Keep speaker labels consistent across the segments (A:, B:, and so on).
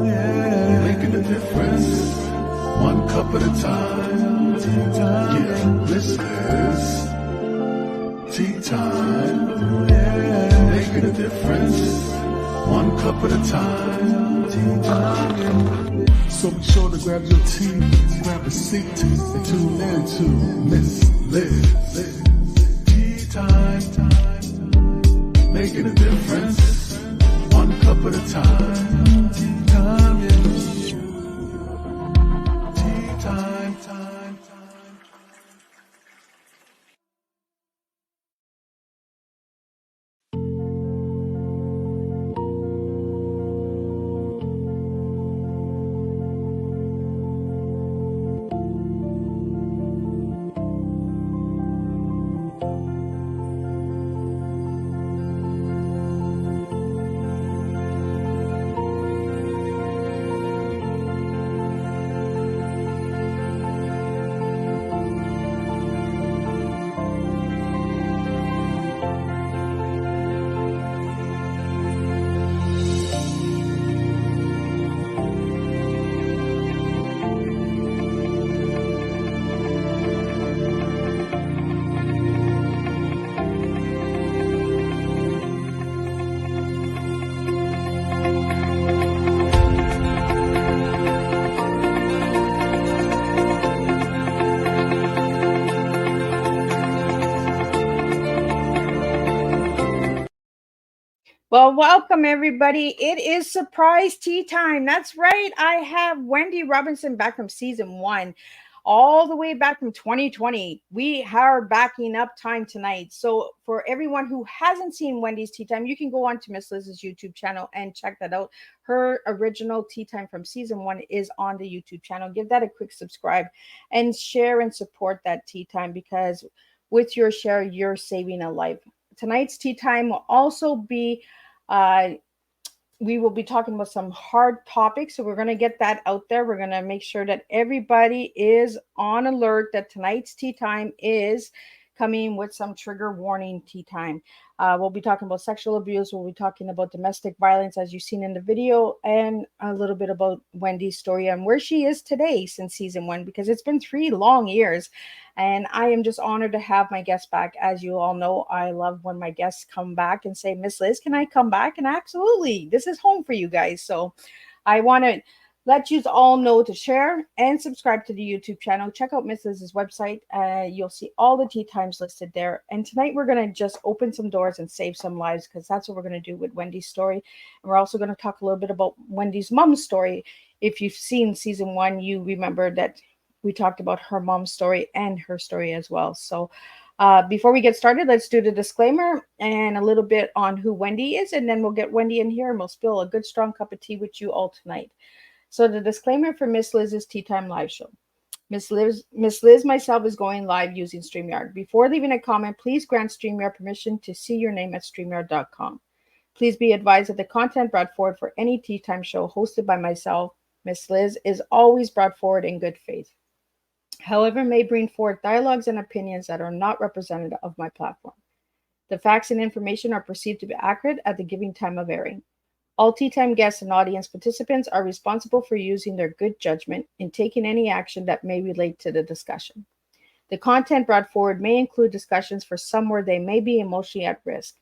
A: yeah. Making a difference, one cup at a time. Yeah, this is tea time. Yeah. Making a difference, one cup at a time. Tea time. So be sure to grab your tea, grab a seat, and tune in to Miss Liz. Tea time, making a difference, one cup at a time. Tea time, yeah. Tea time, time.
B: Well, welcome everybody. It is surprise tea time. That's right. I have Wendy Robinson back from season 1, all the way back from 2020. We are backing up time tonight. So for everyone who hasn't seen Wendy's Tea Time, you can go on to Miss Liz's YouTube channel and check that out. Her original Tea Time from season 1 is on the YouTube channel. Give that a quick subscribe and share and support that Tea Time, because with your share, you're saving a life. Tonight's Tea Time will also be we will be talking about some hard topics. So we're going to get that out there. We're going to make sure that everybody is on alert that tonight's tea time is coming with some trigger warning tea time. We'll be talking about sexual abuse. We'll be talking about domestic violence, as you've seen in the video, and a little bit about Wendy's story and where she is today since season 1, because it's been 3 long years. And I am just honored to have my guests back. As you all know, I love when my guests come back and say, Miss Liz, can I come back? And absolutely, this is home for you guys. So I want to let you all know to share and subscribe to the YouTube channel. Check out Miss Liz's website. You'll see all the tea times listed there. And tonight we're going to just open some doors and save some lives, because that's what we're going to do with Wendy's story. And we're also going to talk a little bit about Wendy's mom's story. If you've seen season 1, you remember that we talked about her mom's story and her story as well. So before we get started, let's do the disclaimer and a little bit on who Wendy is, and then we'll get Wendy in here and we'll spill a good strong cup of tea with you all tonight. So the disclaimer for Miss Liz's Tea Time live show. Miss Liz myself is going live using StreamYard. Before leaving a comment, please grant StreamYard permission to see your name at StreamYard.com. Please be advised that the content brought forward for any Tea Time show hosted by myself, Miss Liz, is always brought forward in good faith. However, may bring forth dialogues and opinions that are not representative of my platform. The facts and information are perceived to be accurate at the given time of airing. All Tea Time guests and audience participants are responsible for using their good judgment in taking any action that may relate to the discussion. The content brought forward may include discussions for some where they may be emotionally at risk.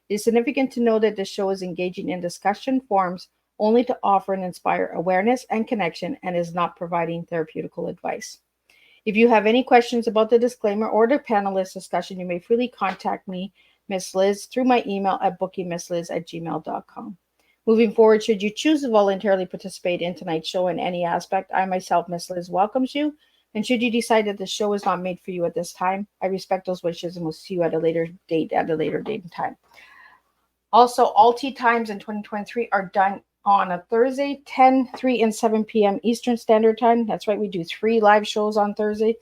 B: It is significant to know that this show is engaging in discussion forums only to offer and inspire awareness and connection, and is not providing therapeutical advice. If you have any questions about the disclaimer or the panelist discussion, you may freely contact me, Miss Liz, through my email at bookingmissliz@gmail.com. Moving forward, should you choose to voluntarily participate in tonight's show in any aspect, I myself, Miss Liz, welcomes you. And should you decide that the show is not made for you at this time, I respect those wishes and will see you at a later date and time. Also, all tea times in 2023 are done on a Thursday, 10, 3, and 7 p.m. Eastern Standard Time. That's right, we do 3 live shows on Thursday.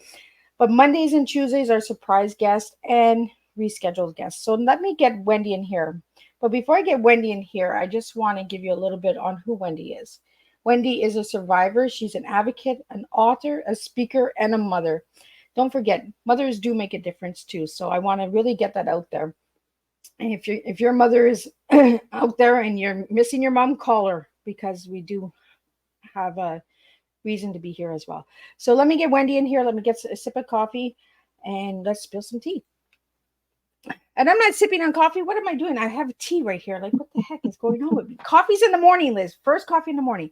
B: But Mondays and Tuesdays are surprise guests and rescheduled guests. So let me get Wendy in here. But before I get Wendy in here, I just want to give you a little bit on who Wendy is. Wendy is a survivor. She's an advocate, an author, a speaker, and a mother. Don't forget, mothers do make a difference too. So I want to really get that out there. And if your mother is out there and you're missing your mom, call her, because we do have a reason to be here as well. So let me get Wendy in here. Let me get a sip of coffee and let's spill some tea. And I'm not sipping on coffee. What am I doing? I have tea right here. Like, what the heck is going on with me? Coffee's in the morning, Liz. First coffee in the morning.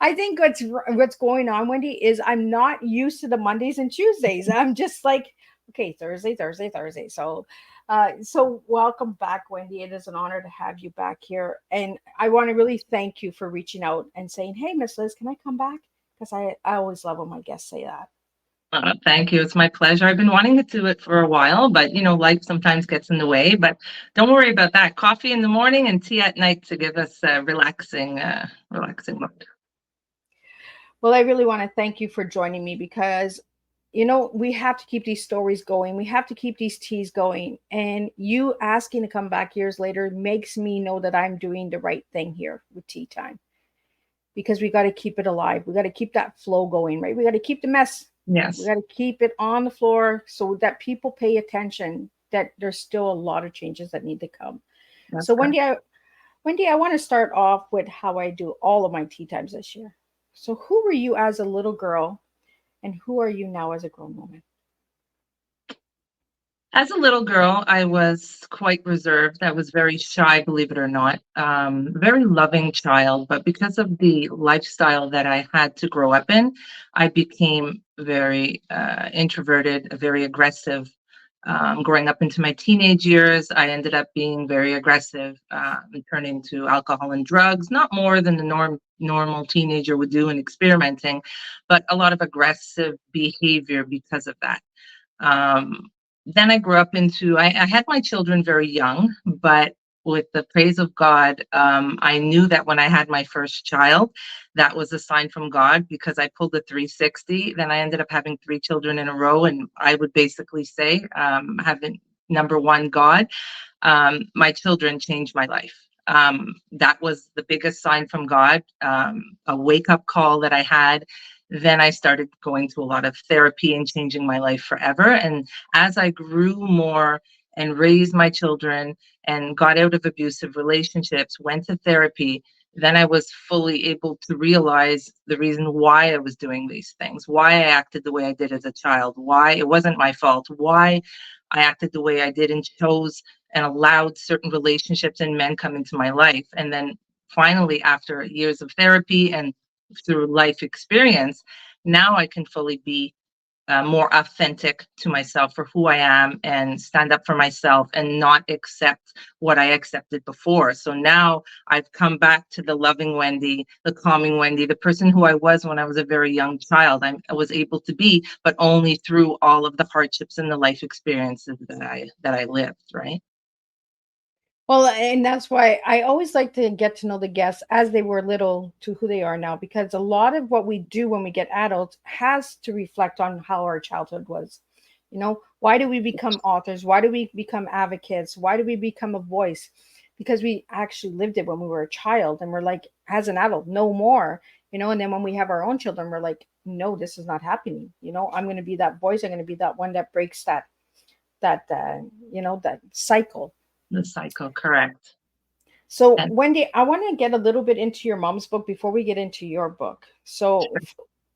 B: I think what's going on, Wendy, is I'm not used to the Mondays and Tuesdays. I'm just like, okay, Thursday, Thursday, Thursday. So welcome back, Wendy. It is an honor to have you back here. And I want to really thank you for reaching out and saying, hey, Miss Liz, can I come back? Because I always love when my guests say that.
C: Thank you. It's my pleasure. I've been wanting to do it for a while, but life sometimes gets in the way. But don't worry about that. Coffee in the morning and tea at night to give us a relaxing mode.
B: Well, I really want to thank you for joining me because, we have to keep these stories going. We have to keep these teas going. And you asking to come back years later makes me know that I'm doing the right thing here with Tea Time, because we got to keep it alive. We got to keep that flow going, right? We got to keep the mess.
C: Yes.
B: We got to keep it on the floor so that people pay attention, that there's still a lot of changes that need to come.
C: That's
B: so
C: correct.
B: Wendy, I want to start off with how I do all of my tea times this year. So who were you as a little girl and who are you now as a grown woman?
C: As a little girl, I was quite reserved. I was very shy, believe it or not. Very loving child, but because of the lifestyle that I had to grow up in, I became very introverted, very aggressive. Growing up into my teenage years, I ended up being very aggressive, turning to alcohol and drugs, not more than the normal teenager would do in experimenting, but a lot of aggressive behavior because of that. Then I grew up I had my children very young, but with the praise of God, I knew that when I had my first child, that was a sign from God, because I pulled the 360. Then I ended up having 3 children in a row. And I would basically say, having number one, God, my children changed my life. That was the biggest sign from God, a wake-up call that I had. Then I started going to a lot of therapy and changing my life forever. And as I grew more and raised my children and got out of abusive relationships, went to therapy, then I was fully able to realize the reason why I was doing these things, why I acted the way I did as a child, why it wasn't my fault, why I acted the way I did and chose and allowed certain relationships and men come into my life. And then finally, after years of therapy and through life experience, now I can fully be more authentic to myself for who I am and stand up for myself and not accept what I accepted before. So now I've come back to the loving Wendy, the calming Wendy, the person who I was when I was a very young child. I was able to be, but only through all of the hardships and the life experiences that I lived, right?
B: Well, and that's why I always like to get to know the guests as they were little to who they are now, because a lot of what we do when we get adults has to reflect on how our childhood was. Why do we become authors? Why do we become advocates? Why do we become a voice? Because we actually lived it when we were a child and we're like, as an adult, no more, and then when we have our own children, we're like, no, this is not happening. I'm going to be that voice. I'm going to be that one that breaks that cycle.
C: The cycle, correct.
B: So, Wendy, I want to get a little bit into your mom's book before we get into your book. So,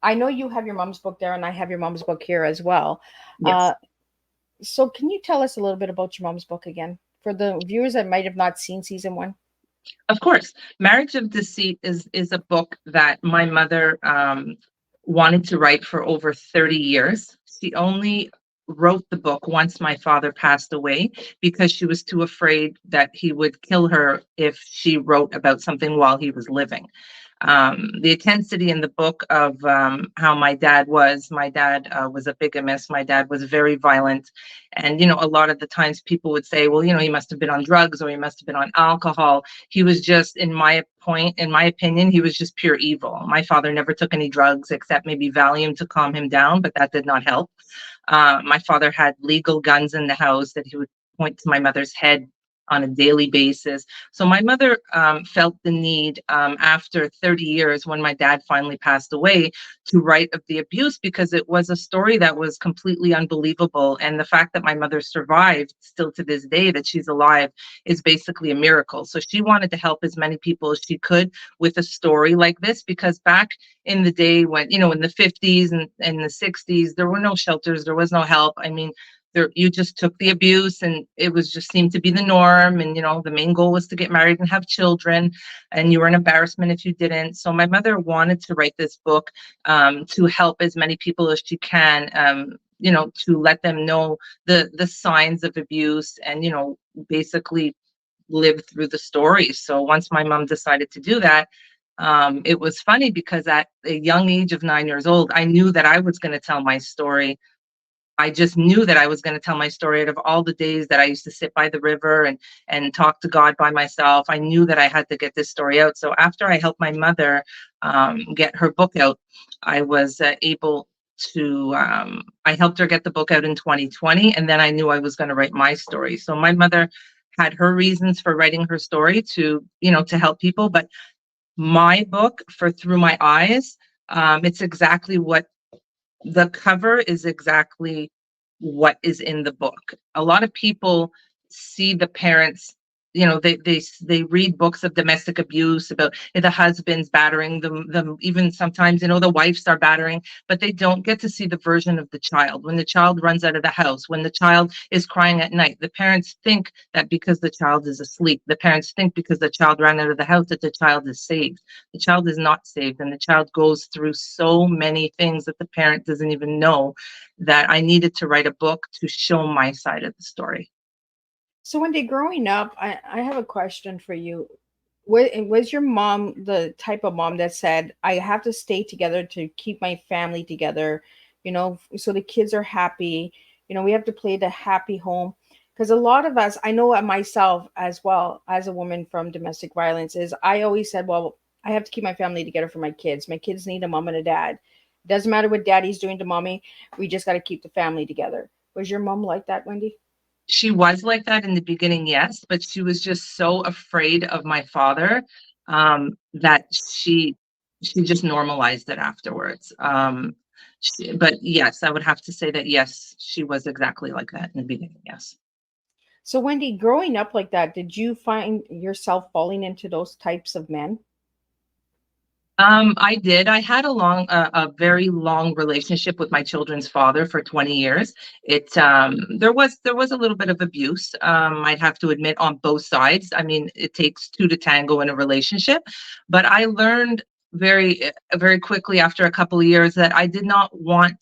B: I know you have your mom's book there, and I have your mom's book here as well.
C: Yes.
B: So, can you tell us a little bit about your mom's book again for the viewers that might have not seen season 1?
C: Of course. Marriage of Deceit is a book that my mother wanted to write for over 30 years. She only wrote the book once my father passed away because she was too afraid that he would kill her if she wrote about something while he was living. The intensity in the book of how my dad was a bigamist. My dad was very violent. And, a lot of the times people would say, well, he must have been on drugs or he must have been on alcohol. He was just, in my opinion, he was just pure evil. My father never took any drugs except maybe Valium to calm him down, but that did not help. My father had legal guns in the house that he would point to my mother's head on a daily basis. So my mother felt the need after 30 years, when my dad finally passed away, to write of the abuse, because it was a story that was completely unbelievable. And the fact that my mother survived still to this day, that she's alive, is basically a miracle. So she wanted to help as many people as she could with a story like this, because back in the day, when, in the 50s and the 60s, there were no shelters, there was no help. I mean, you just took the abuse, and it was just seemed to be the norm. And the main goal was to get married and have children, and you were an embarrassment if you didn't. So my mother wanted to write this book to help as many people as she can, to let them know the signs of abuse, and basically live through the stories. So once my mom decided to do that, it was funny, because at a young age of 9 years old, I knew that I was going to tell my story. I just knew that I was going to tell my story. Out of all the days that I used to sit by the river and talk to God by myself, I knew that I had to get this story out. So after I helped my mother get her book out, I was able to, I helped her get the book out in 2020, and then I knew I was going to write my story. So my mother had her reasons for writing her story to help people, but my book, for Through My Eyes, it's exactly what the cover is, exactly what is in the book. A lot of people see the parents, they read books of domestic abuse about the husbands battering them, even sometimes, the wives are battering, but they don't get to see the version of the child. When the child runs out of the house, when the child is crying at night, the parents think that because the child is asleep, the parents think because the child ran out of the house, that the child is saved. The child is not saved, and the child goes through so many things that the parent doesn't even know, that I needed to write a book to show my side of the story.
B: So Wendy, growing up, I have a question for you. Was your mom the type of mom that said, I have to stay together to keep my family together, so the kids are happy, we have to play the happy home? Because a lot of us, I know myself as well, as a woman from domestic violence, is I always said, well, I have to keep my family together for my kids. My kids need a mom and a dad. Doesn't matter what daddy's doing to mommy. We just got to keep the family together. Was your mom like that, Wendy?
C: She was like that in the beginning, yes, but she was just so afraid of my father, that she just normalized it afterwards. But yes, I would have to say that yes, she was exactly like that in the beginning. Yes.
B: So, Wendy, growing up like that, did you find yourself falling into those types of men?
C: I did. I had a very long relationship with my children's father for 20 years. There was a little bit of abuse. I'd have to admit, on both sides. I mean, it takes two to tango in a relationship, but I learned very quickly after a couple of years that I did not want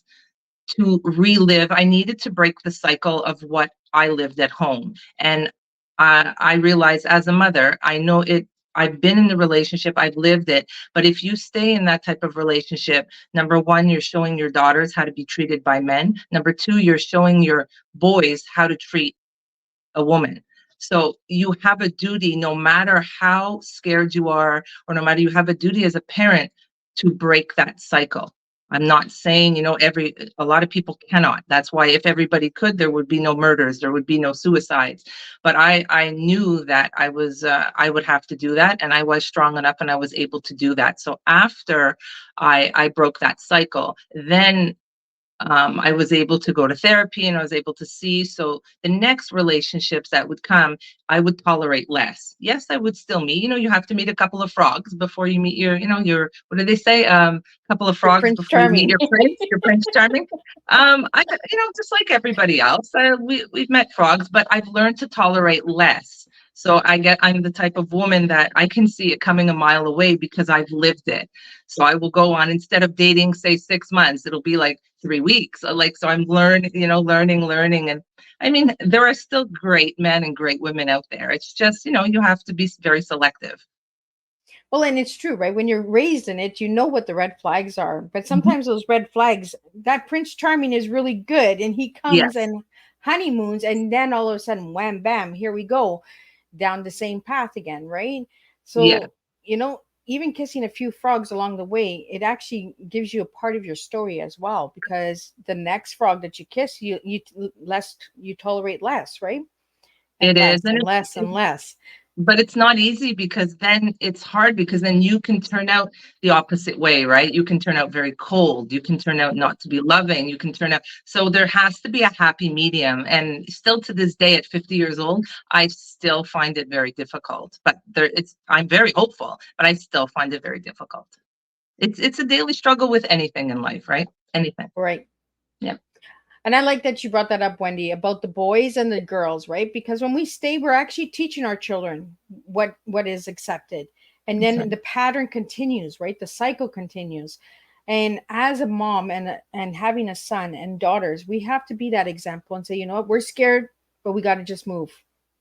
C: to relive. I needed to break the cycle of what I lived at home. And I realized, as a mother, I know it. I've been in the relationship, I've lived it. But if you stay in that type of relationship, number one, you're showing your daughters how to be treated by men. Number two, you're showing your boys how to treat a woman. So you have a duty, no matter how scared you are, or no matter, you have a duty as a parent to break that cycle. I'm not saying, a lot of people cannot. That's why if everybody could, there would be no murders, there would be no suicides. But I knew that I would have to do that, and I was strong enough, and I was able to do that. So after I broke that cycle, then I was able to go to therapy, and I was able to see. So the next relationships that would come, I would tolerate less. Yes, I would still meet. You have to meet a couple of frogs before you meet your what do they say? Couple of
B: Your
C: frogs
B: Prince
C: before you meet
B: Charming.
C: your prince charming. Just like everybody else, we've met frogs, but I've learned to tolerate less. So I'm the type of woman that I can see it coming a mile away because I've lived it. So I will go on, instead of dating, say 6 months, it'll be like 3 weeks. So I'm learning. And I mean, there are still great men and great women out there. It's just, you have to be very selective.
B: Well, and it's true, right? When you're raised in it, you know what the red flags are. But
C: Mhm.
B: sometimes those red flags, that Prince Charming is really good, and he comes
C: Yes.
B: and honeymoons, and then all of a sudden, wham, bam, here we go down the same path again, right?
C: Yeah.
B: So, even kissing a few frogs along the way, it actually gives you a part of your story as well, because the next frog that you kiss, you tolerate less, right?
C: It is,
B: and
C: and
B: less and less.
C: but it's not easy because then it's hard because then you can turn out the opposite way, right? You can turn out very cold. You can turn out not to be loving. You can turn out. So there has to be a happy medium. And still to this day, at 50 years old, I still find it very difficult. But I'm very hopeful, but I still find it very difficult. It's a daily struggle with anything in life, right? Anything.
B: Right.
C: Yeah.
B: And I like that you brought that up, Wendy, about the boys and the girls, right? Because when we stay, we're actually teaching our children what is accepted. And then the pattern continues, right? The cycle continues. And as a mom and having a son and daughters, we have to be that example and say, you know what, we're scared, but we got to just move.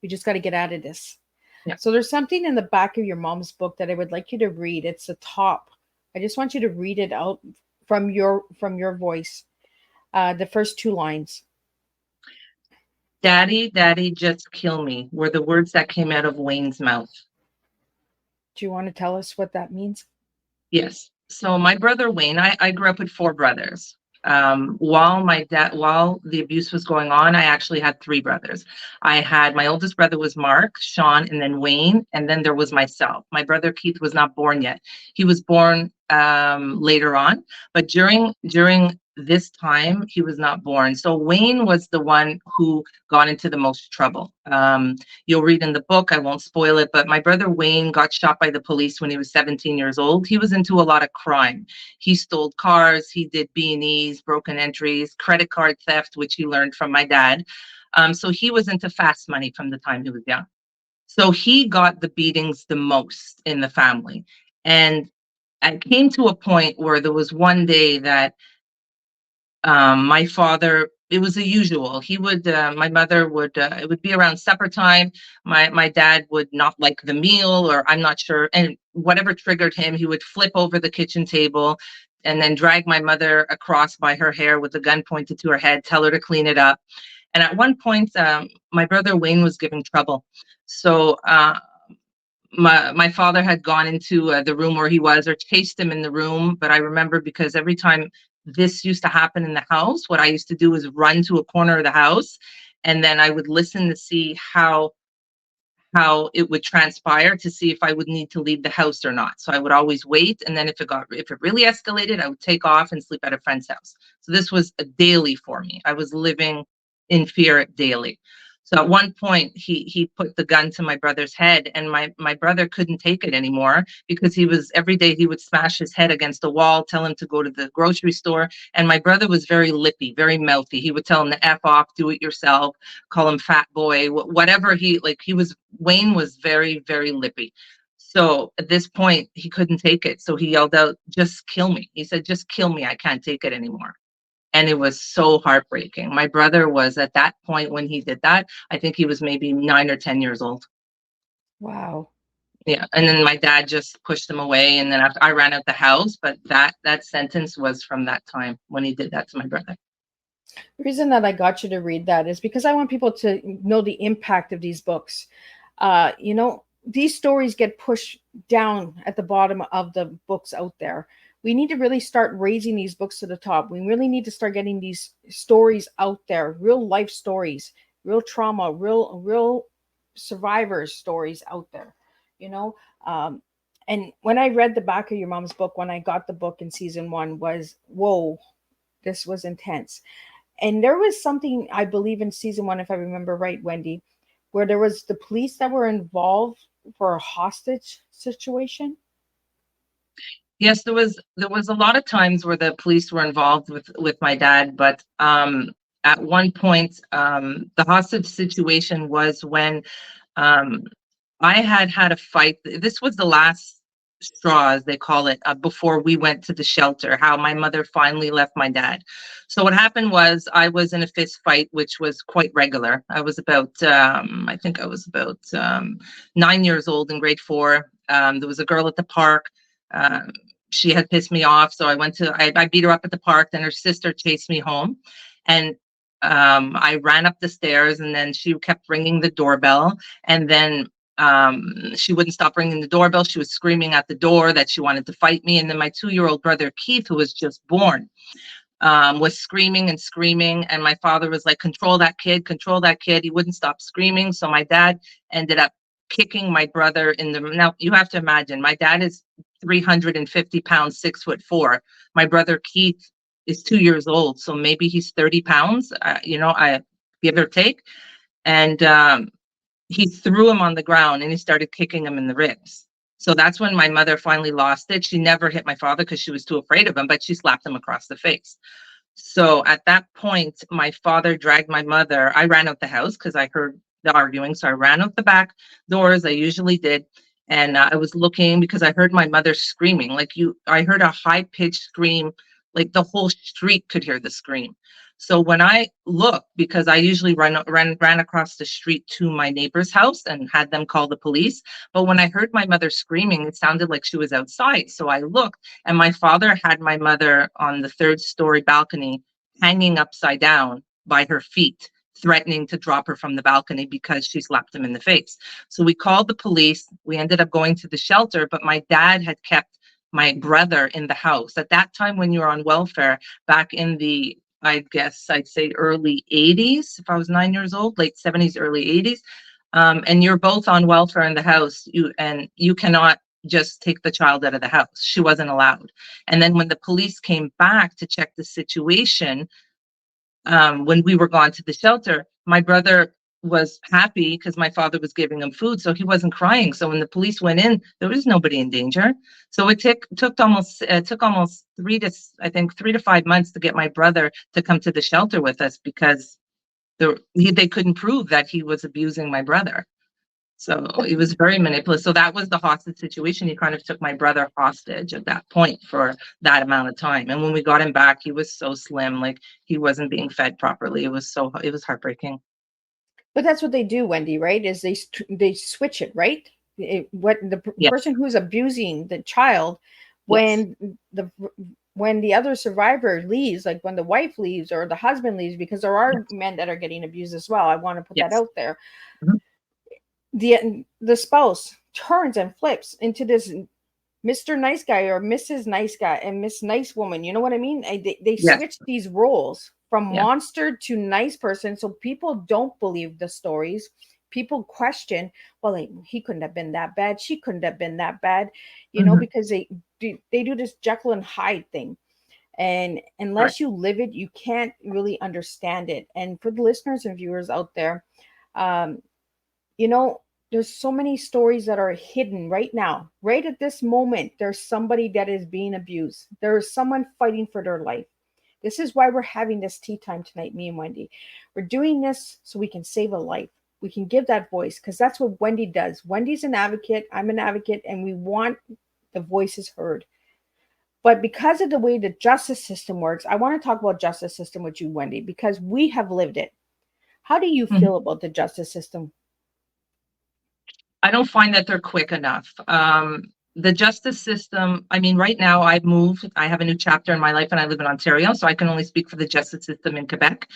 B: We just got to get out of this.
C: Yeah.
B: So there's something in the back of your mom's book that I would like you to read. It's the top. I just want you to read it out from your voice. The first two lines.
C: Daddy, daddy, just kill me were the words that came out of Wayne's mouth.
B: Do you want to tell us what that means?
C: Yes. So my brother Wayne, I grew up with four brothers. While the abuse was going on, I actually had three brothers. My oldest brother was Mark, Sean, and then Wayne, and then there was myself. My brother Keith was not born yet. He was born later on, but during this time he was not born. So Wayne was the one who got into the most trouble. You'll read in the book, I won't spoil it, but my brother Wayne got shot by the police when he was 17 years old. He was into a lot of crime. He stole cars, he did B&Es, broken entries, credit card theft, which he learned from my dad. So he was into fast money from the time he was young. So he got the beatings the most in the family. And I came to a point where there was one day that my father, it was the usual. My mother would, it would be around supper time. My dad would not like the meal, or I'm not sure. And whatever triggered him, he would flip over the kitchen table and then drag my mother across by her hair with a gun pointed to her head, tell her to clean it up. And at one point, my brother Wayne was giving trouble. So my father had gone into the room where he was, or chased him in the room. But I remember, because every time this used to happen in the house, what I used to do is run to a corner of the house, and then I would listen to see how it would transpire, to see if I would need to leave the house or not. So I would always wait, and then if it really escalated, I would take off and sleep at a friend's house. So this was a daily for me. I was living in fear daily. So at one point, he put the gun to my brother's head, and my brother couldn't take it anymore, because every day he would smash his head against a wall, tell him to go to the grocery store. And my brother was very lippy, very mouthy. He would tell him to F off, do it yourself, call him fat boy, whatever Wayne was very, very lippy. So at this point, he couldn't take it. So he yelled out, just kill me. He said, just kill me. I can't take it anymore. And it was so heartbreaking. My brother was, at that point when he did that, I think he was maybe 9 or 10 years old.
B: Wow.
C: Yeah. And then my dad just pushed him away. And then I ran out the house. But that sentence was from that time when he did that to my brother.
B: The reason that I got you to read that is because I want people to know the impact of these books. These stories get pushed down at the bottom of the books out there. We need to really start raising these books to the top. We really need to start getting these stories out there, real life stories, real trauma, real survivors stories out there, and when I read the back of your mom's book, when I got the book in season 1, was, whoa, this was intense. And there was something, I believe, in season 1, if I remember right, Wendy, where there was the police that were involved for a hostage situation.
C: Yes, there was a lot of times where the police were involved with my dad, but at one point, the hostage situation was when I had a fight. This was the last straw, as they call it, before we went to the shelter, how my mother finally left my dad. So what happened was, I was in a fist fight, which was quite regular. I was about, I think I was about 9 years old, in grade 4. There was a girl at the park. She had pissed me off, so I beat her up at the park. Then her sister chased me home, and I ran up the stairs, and then she kept ringing the doorbell, and then she wouldn't stop ringing the doorbell. She was screaming at the door that she wanted to fight me. And then my 2-year-old brother Keith, who was just born, was screaming and screaming. And my father was like, control that kid, control that kid. He wouldn't stop screaming. So my dad ended up kicking my brother in the, now you have to imagine, my dad is 350 pounds, 6'4". My brother Keith is 2 years old. So maybe he's 30 pounds, I give or take. And he threw him on the ground and he started kicking him in the ribs. So that's when my mother finally lost it. She never hit my father because she was too afraid of him, but she slapped him across the face. So at that point, my father dragged my mother. I ran out the house because I heard the arguing. So I ran out the back doors. I usually did. And I was looking because I heard my mother screaming. I heard a high pitched scream, like the whole street could hear the scream. So when I looked, because I usually ran across the street to my neighbor's house and had them call the police. But when I heard my mother screaming, it sounded like she was outside. So I looked, and my father had my mother on the third-story balcony, hanging upside down by her feet, threatening to drop her from the balcony because she slapped him in the face. So we called the police. We ended up going to the shelter, but my dad had kept my brother in the house. At that time, when you were on welfare, back in the, I guess I'd say early 80s, if I was 9 years old, late 70s, early 80s. And you're both on welfare in the house, you cannot just take the child out of the house. She wasn't allowed. And then when the police came back to check the situation, when we were gone to the shelter, my brother was happy because my father was giving him food, so he wasn't crying. So when the police went in, there was nobody in danger. So it took almost 3 to 5 months to get my brother to come to the shelter with us because they couldn't prove that he was abusing my brother. So it was very manipulative. So that was the hostage situation. He kind of took my brother hostage at that point for that amount of time. And when we got him back, he was so slim, like he wasn't being fed properly. It was heartbreaking.
B: But that's what they do, Wendy, right? Is they switch it, right?
C: Yes.
B: Person who's abusing the child, when
C: Yes.
B: the other survivor leaves, like when the wife leaves or the husband leaves, because there are men that are getting abused as well. I want to put that out there.
C: Mm-hmm.
B: The spouse turns and flips into this Mr. Nice Guy or Mrs. Nice Guy and Miss Nice Woman. You know what I mean? They switch these roles from monster to nice person. So people don't believe the stories. People question, well, he couldn't have been that bad. She couldn't have been that bad, because they do this Jekyll and Hyde thing. And unless you live it, you can't really understand it. And for the listeners and viewers out there, there's so many stories that are hidden right now. Right at this moment, there's somebody that is being abused. There is someone fighting for their life. This is why we're having this tea time tonight, me and Wendy. We're doing this so we can save a life. We can give that voice because that's what Wendy does. Wendy's an advocate. I'm an advocate, and we want the voices heard. But because of the way the justice system works, I want to talk about justice system with you, Wendy, because we have lived it. How do you feel about the justice system?
C: I don't find that they're quick enough. The justice system, I mean, right now I've moved. I have a new chapter in my life and I live in Ontario, so I can only speak for the justice system in Quebec.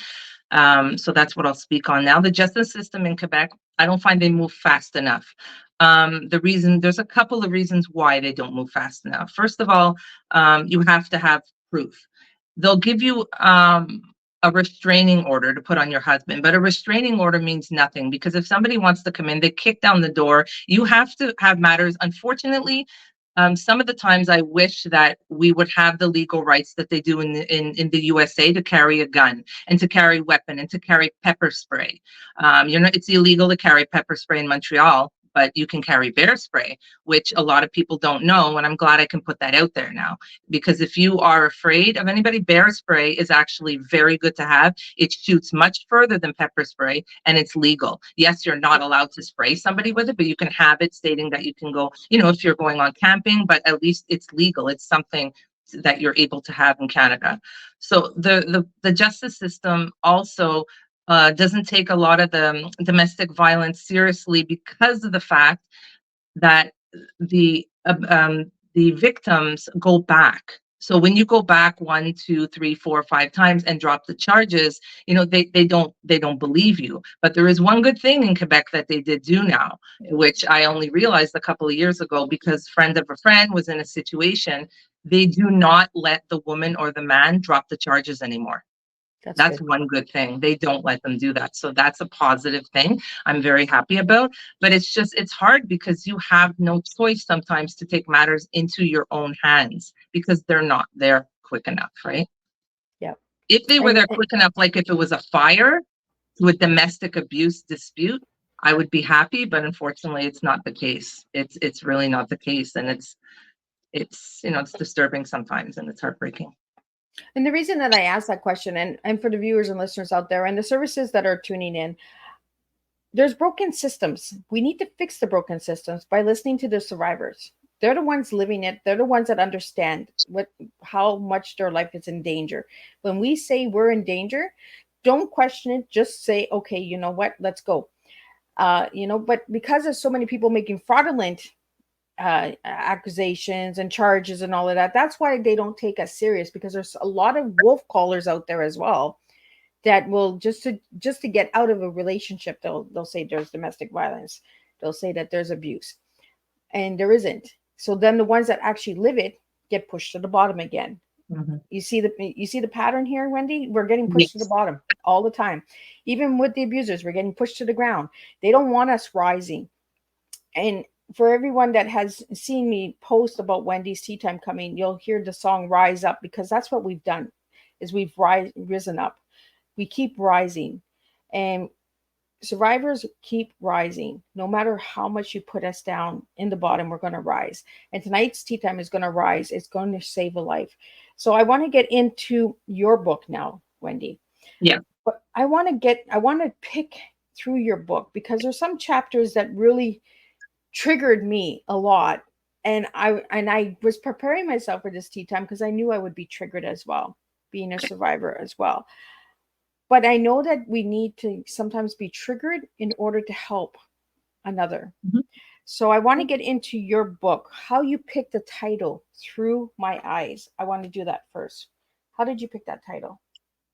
C: So that's what I'll speak on now. The justice system in Quebec, I don't find they move fast enough. There's a couple of reasons why they don't move fast enough. First of all, you have to have proof. They'll give you a restraining order to put on your husband, but a restraining order means nothing because if somebody wants to come in, they kick down the door. You have to have matters. Unfortunately, some of the times I wish that we would have the legal rights that they do in the USA to carry a gun and to carry a weapon and to carry pepper spray. It's illegal to carry pepper spray in Montreal, but you can carry bear spray, which a lot of people don't know. And I'm glad I can put that out there now, because if you are afraid of anybody, bear spray is actually very good to have. It shoots much further than pepper spray and it's legal. Yes, you're not allowed to spray somebody with it, but you can have it stating that you can go, if you're going on camping, but at least it's legal. It's something that you're able to have in Canada. So the justice system also doesn't take a lot of the domestic violence seriously because of the fact that the victims go back. So when you go back 1, 2, 3, 4, 5 times and drop the charges, they don't believe you. But there is one good thing in Quebec that they did do now, which I only realized a couple of years ago because friend of a friend was in a situation. They do not let the woman or the man drop the charges anymore.
B: That's
C: That's
B: good.
C: one good thing. They don't let them do that. So that's a positive thing I'm very happy about. But it's hard because you have no choice sometimes to take matters into your own hands because they're not there quick enough, right?
B: Yeah.
C: If they were
B: And
C: there quick enough, like if it was a fire to a domestic abuse dispute, I would be happy. But unfortunately, it's not the case. It's really not the case. And it's it's disturbing sometimes and it's heartbreaking.
B: the reason that I asked that question, and for the viewers and listeners out there and the services that are tuning in, there's broken systems. We need to fix the broken systems by listening to the survivors. They're the ones living it. They're the ones that understand how much their life is in danger. When we say we're in danger, don't question it. Just say, okay, you know what? Let's go. But because there's so many people making fraudulent accusations and charges and all of that, that's why they don't take us serious, because there's a lot of wolf callers out there as well that will just to get out of a relationship, they'll say there's domestic violence, they'll say that there's abuse, and there isn't. So then the ones that actually live it get pushed to the bottom again.
C: Mhm.
B: You see the pattern here, Wendy. We're getting pushed to the
C: Yes.
B: bottom all the time. Even with the abusers, we're getting pushed to the ground. They don't want us rising. And for everyone that has seen me post about Wendy's Tea Time coming, you'll hear the song Rise Up, because that's what we've done, is we've risen up. We keep rising, and survivors keep rising. No matter how much you put us down in the bottom, we're going to rise. And tonight's Tea Time is going to rise. It's going to save a life. So I want to get into your book now, Wendy.
C: Yeah.
B: But I want to pick through your book, because there's some chapters that really triggered me a lot. And I was preparing myself for this tea time because I knew I would be triggered as well, being a survivor as well. But I know that we need to sometimes be triggered in order to help another.
C: Mhm.
B: So I want to get into your book, how you picked the title, Through My Eyes. I want to do that first. How did you pick that title?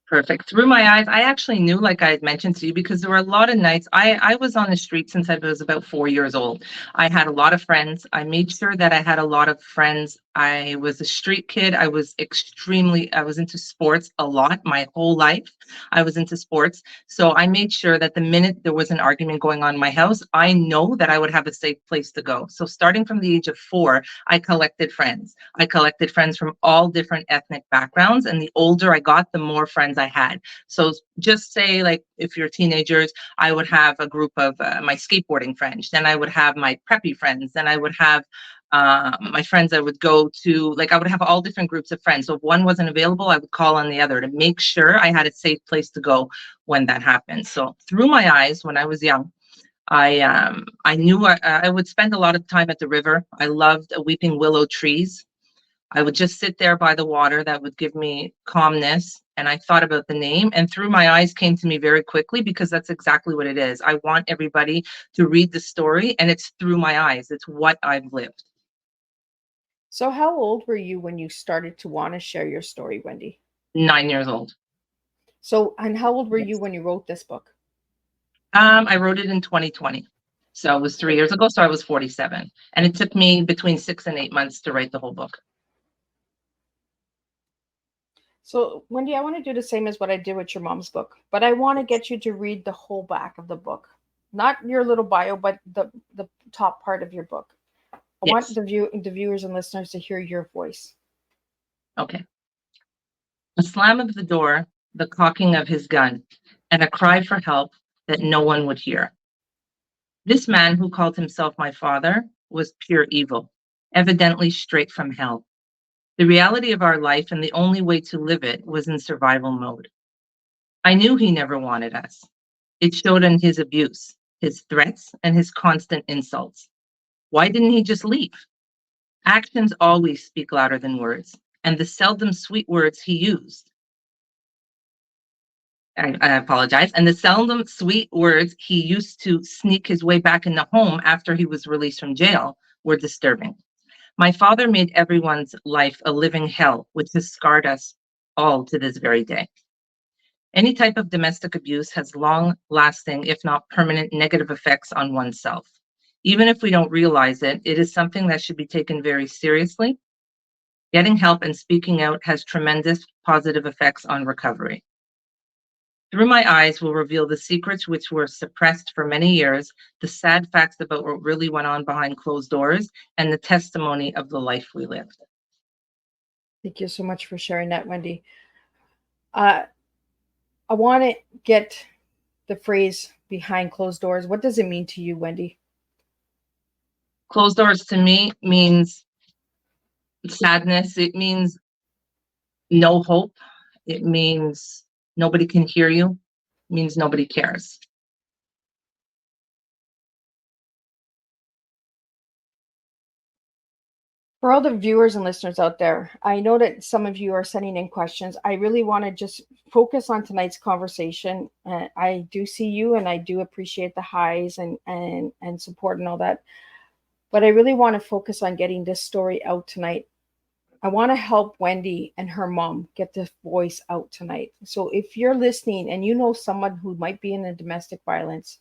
C: Perfect. Through my eyes, I actually knew, like I had mentioned to you, because there were a lot of nights I was on the street since I was about 4 years old. I had a lot of friends. I made sure that I had a lot of friends. I was a street kid. I was into sports a lot my whole life. I was into sports. So I made sure that the minute there was an argument going on in my house, I know that I would have a safe place to go. So starting from the age of 4, I collected friends. I collected friends from all different ethnic backgrounds. And the older I got, the more friends I had. So just say, like, if you're teenagers, I would have a group of my skateboarding friends. Then I would have my preppy friends. Then I would have my friends I would go to, like I would have all different groups of friends. So if one wasn't available, I would call on the other to make sure I had a safe place to go when that happened. So through my eyes, when I was young, I knew I would spend a lot of time at the river. I loved weeping willow trees. I would just sit there by the water. That would give me calmness. And I thought about the name, and Through My Eyes came to me very quickly, because that's exactly what it is. I want everybody to read the story, and it's through my eyes. It's what I've lived.
B: So how old were you when you started to want to share your story, Wendy?
C: 9 years old.
B: So, and how old were you
C: Yes.
B: when you wrote this book?
C: I wrote it in 2020. So it was 3 years ago. So I was 47. And it took me between 6 and 8 months to write the whole book.
B: So, Wendy, I want to do the same as what I did with your mom's book, but I want to get you to read the whole back of the book, not your little bio, but the top part of your book. I want
C: Yes.
B: the viewers and listeners to hear your voice.
C: Okay. A slam of the door, the cocking of his gun, and a cry for help that no one would hear. This man who called himself my father was pure evil, evidently straight from hell. The reality of our life and the only way to live it was in survival mode. I knew he never wanted us. It showed in his abuse, his threats, and his constant insults. Why didn't he just leave? Actions always speak louder than words, and the seldom sweet words he used. I apologize. And the seldom sweet words he used to sneak his way back in the home after he was released from jail were disturbing. My father made everyone's life a living hell, which has scarred us all to this very day. Any type of domestic abuse has long lasting, if not permanent, negative effects on oneself. Even if we don't realize it, it is something that should be taken very seriously Getting help and speaking out has tremendous positive effects on recovery. Through My Eyes will reveal the secrets which were suppressed for many years, the sad facts about what really went on behind closed doors, and the testimony of the life we lived.
B: Thank you so much for sharing that, Wendy. I want to get the phrase behind closed doors. What does it mean to you, Wendy?
C: Closed doors to me means sadness. It means no hope. It means nobody can hear you. It means nobody cares.
B: For all the viewers and listeners out there, I know that some of you are sending in questions. I really want to just focus on tonight's conversation. I do see you, and I do appreciate the highs and support and all that. But I really want to focus on getting this story out tonight. I want to help Wendy and her mom get this voice out tonight. So if you're listening and you know someone who might be in a domestic violence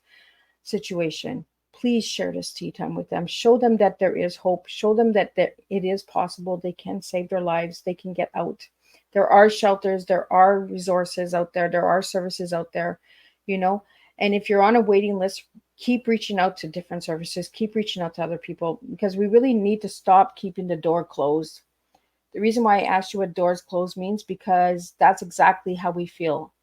B: situation, please share this tea time with them. Show them that there is hope. Show them that it is possible. They can save their lives. They can get out. There are shelters. There are resources out there. There are services out there, And if you're on a waiting list, keep reaching out to different services. Keep reaching out to other people, because we really need to stop keeping the door closed. The reason why I asked you what doors closed means, because that's exactly how we feel.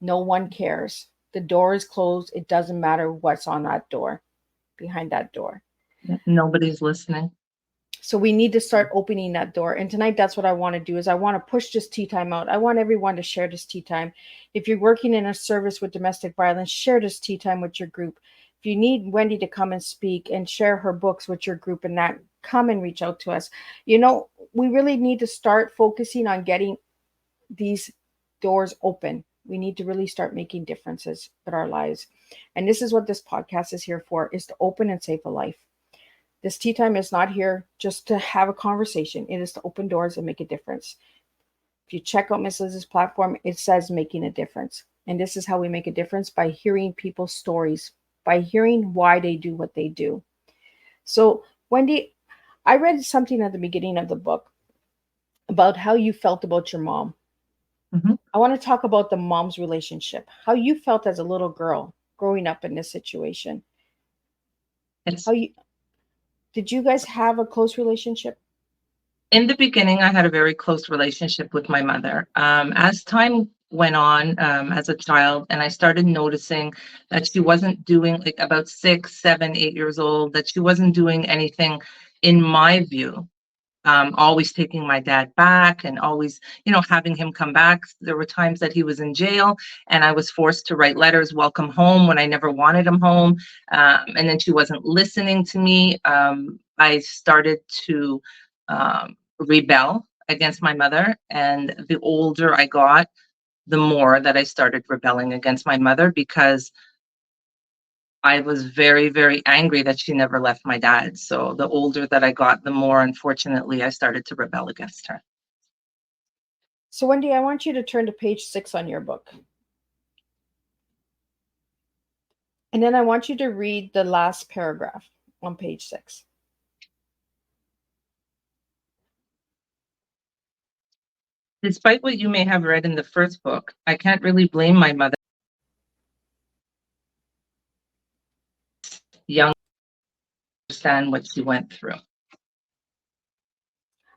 B: No one cares. The door is closed. It doesn't matter what's on that door, behind that door.
C: Nobody's listening.
B: So we need to start opening that door. And tonight, that's what I want to do, is I want to push this tea time out. I want everyone to share this tea time. If you're working in a service with domestic violence, share this tea time with your group. If you need Wendy to come and speak and share her books with your group and that, come and reach out to us. We really need to start focusing on getting these doors open. We need to really start making differences in our lives. And this is what this podcast is here for, is to open and save a life. This tea time is not here just to have a conversation. It is to open doors and make a difference. If you check out Miss Liz's platform, it says making a difference. And this is how we make a difference, by hearing people's stories, by hearing why they do what they do. So, Wendy, I read something at the beginning of the book about how you felt about your mom.
C: Mm-hmm.
B: I want to talk about the mom's relationship, how you felt as a little girl growing up in this situation. Did you guys have a close relationship?
C: In the beginning, I had a very close relationship with my mother. As time went on, as a child, and I started noticing that she wasn't doing, like about 6, 7, 8 years old, that she wasn't doing anything, in my view, always taking my dad back and always, having him come back. There were times that he was in jail and I was forced to write letters, welcome home, when I never wanted him home. And then she wasn't listening to me. I started to rebel against my mother. And the older I got, the more that I started rebelling against my mother, because I was very, very angry that she never left my dad. So the older that I got, the more, unfortunately, I started to rebel against her.
B: So, Wendy, I want you to turn to page 6 on your book. And then I want you to read the last paragraph on page 6.
C: Despite what you may have read in the first book, I can't really blame my mother. Young, understand what she went through.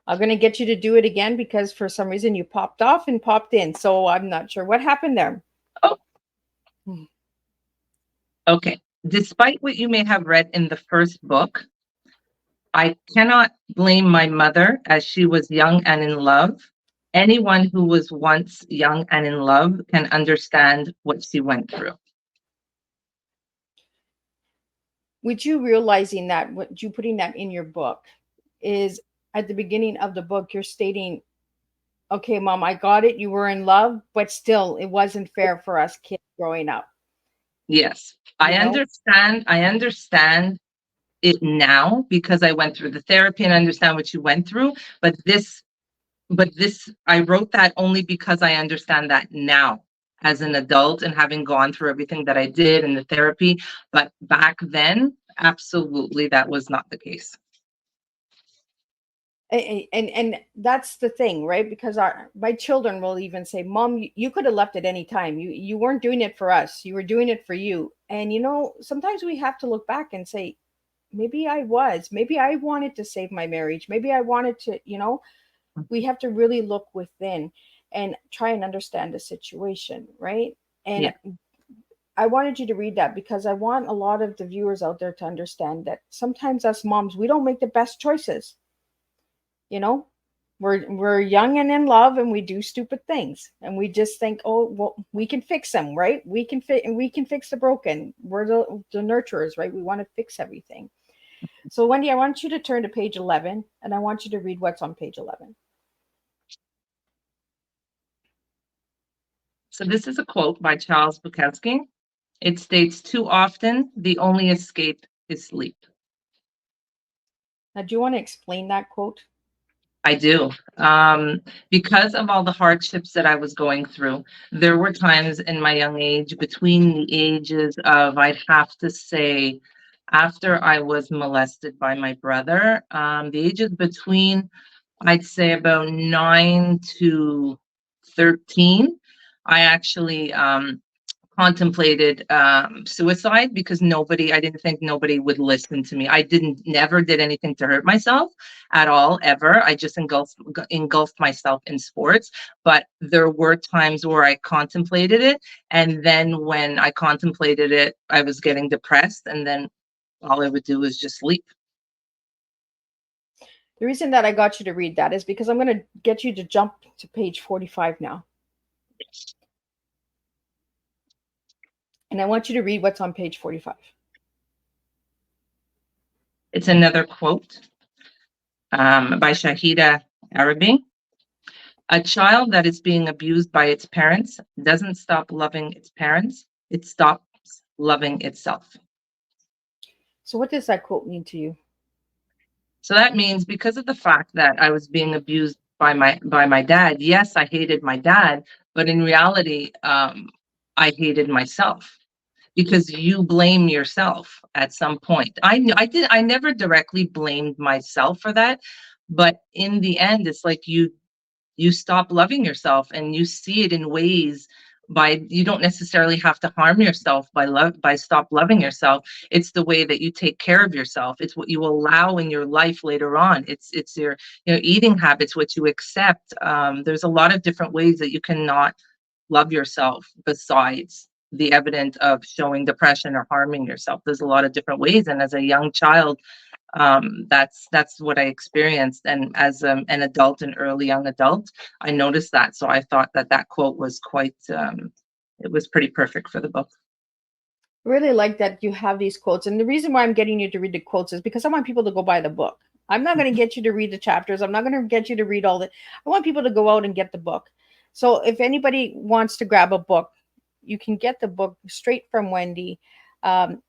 B: I'm going to get you to do it again, because for some reason you popped off and popped in. So I'm not sure what happened there.
C: Oh. Okay. Despite what you may have read in the first book, I cannot blame my mother, as she was young and in love. Anyone who was once young and in love can understand what she went through.
B: With you realizing that, what you putting that in your book is, at the beginning of the book, you're stating, okay, Mom, I got it. You were in love, but still, it wasn't fair for us kids growing up.
C: Yes, I understand it now, because I went through the therapy and understand what you went through. But this, I wrote that only because I understand that now as an adult and having gone through everything that I did in the therapy. But back then, absolutely, that was not the case.
B: And that's the thing, right? Because my children will even say, "Mom, you could have left at any time. You weren't doing it for us. You were doing it for you." And sometimes we have to look back and say, maybe I was. Maybe I wanted to save my marriage. Maybe I wanted to, we have to really look within and try and understand the situation, right? And
C: Yeah.
B: I wanted you to read that because I want a lot of the viewers out there to understand that sometimes us moms, we don't make the best choices. You know, we're young and in love, and we do stupid things, and we just think, oh, well, we can fix them, right? We can fix the broken. We're the nurturers, right? We want to fix everything. So, Wendy, I want you to turn to page 11, and I want you to read what's on page 11.
C: So this is a quote by Charles Bukowski. It states, "Too often, the only escape is sleep."
B: Now, do you want to explain that quote?
C: I do. Because of all the hardships that I was going through, there were times in my young age, between the ages of, I'd have to say, after I was molested by my brother, the ages between, I'd say, about 9 to 13, I actually contemplated suicide because I didn't think nobody would listen to me. I never did anything to hurt myself at all, ever. I just engulfed myself in sports. But there were times where I contemplated it. And then when I contemplated it, I was getting depressed. And then all I would do was just sleep.
B: The reason that I got you to read that is because I'm going to get you to jump to page 45 now. And I want you to read what's on page 45.
C: It's another quote by Shahida Arabi. "A child that is being abused by its parents doesn't stop loving its parents, it stops loving itself."
B: So, what does that quote mean to you?
C: So that means, because of the fact that I was being abused by my dad, yes, I hated my dad, but in reality, I hated myself, because you blame yourself at some point. I never directly blamed myself for that, but in the end, it's like you stop loving yourself, and you see it in ways. You don't necessarily have to harm yourself by stop loving yourself. It's the way that you take care of yourself. It's what you allow in your life later on. It's your eating habits, what you accept. There's a lot of different ways that you cannot love yourself besides the evidence of showing depression or harming yourself. There's a lot of different ways, and as a young child, that's what I experienced. And as an adult, an early young adult, I noticed that. So I thought that quote was it was pretty perfect for the book.
B: I really like that you have these quotes. And the reason why I'm getting you to read the quotes is because I want people to go buy the book. I'm not going to get you to read the chapters. I'm not going to get you to read all the. I want people to go out and get the book. So if anybody wants to grab a book, you can get the book straight from Wendy.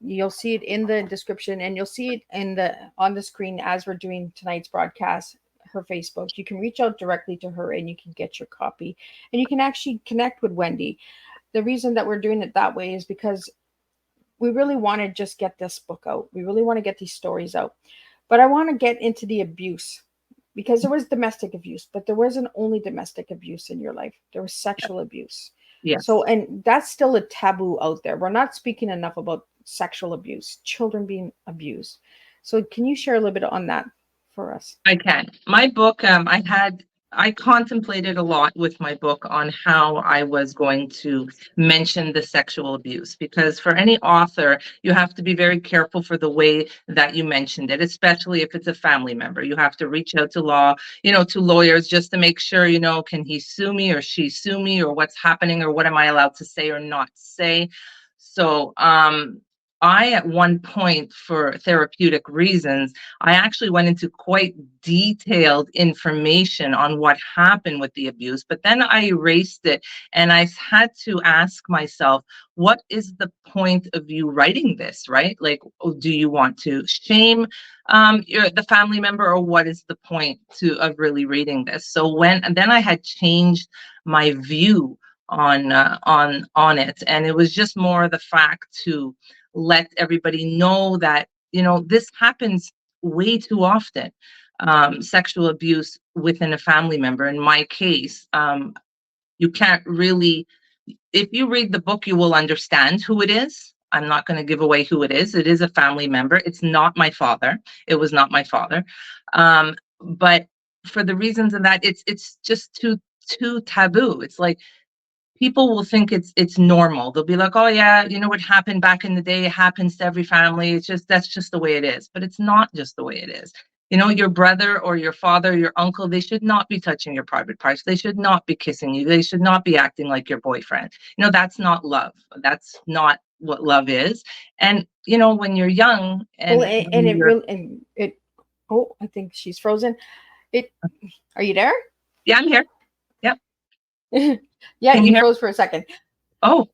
B: You'll see it in the description, and you'll see it on the screen as we're doing tonight's broadcast, her Facebook. You can reach out directly to her and you can get your copy, and you can actually connect with Wendy. The reason that we're doing it that way is because we really want to just get this book out. We really want to get these stories out. But I want to get into the abuse, because there was domestic abuse, but there wasn't only domestic abuse in your life. There was sexual abuse.
C: Yes.
B: So, and that's still a taboo out there. We're not speaking enough about sexual abuse, children being abused. So can you share a little bit on that for us?
C: I can. My book, I contemplated a lot with my book on how I was going to mention the sexual abuse, because for any author, you have to be very careful for the way that you mentioned it, especially if it's a family member. You have to reach out to to lawyers, just to make sure, can he sue me or she sue me, or what's happening, or what am I allowed to say or not say. So, I, at one point, for therapeutic reasons, I actually went into quite detailed information on what happened with the abuse, but then I erased it, and I had to ask myself, what is the point of you writing this, right? Like, do you want to shame the family member, or what is the point of really reading this? So then I had changed my view on it, and it was just more the fact to let everybody know that this happens way too often. sexual abuse within a family member. In my case, you can't really, if you read the book, you will understand who it is. I'm not going to give away who it is. It is a family member. It's not my father. It was not my father. But for the reasons of that, it's just too taboo. It's like people will think it's normal. They'll be like, oh yeah, you know what happened back in the day, it happens to every family. It's just, that's just the way it is. But it's not just the way it is. You know, your brother or your father, your uncle, they should not be touching your private parts. They should not be kissing you. They should not be acting like your boyfriend. You know, that's not love. That's not what love is. And you know, when you're young
B: Well,
C: and
B: and
C: when
B: it
C: you're,
B: really, and it, oh, I think she's frozen. It, are you there?
C: yeah, I'm here. Yep.
B: Yeah,
C: Can you
B: you
C: hear?
B: froze for a second.
C: Oh,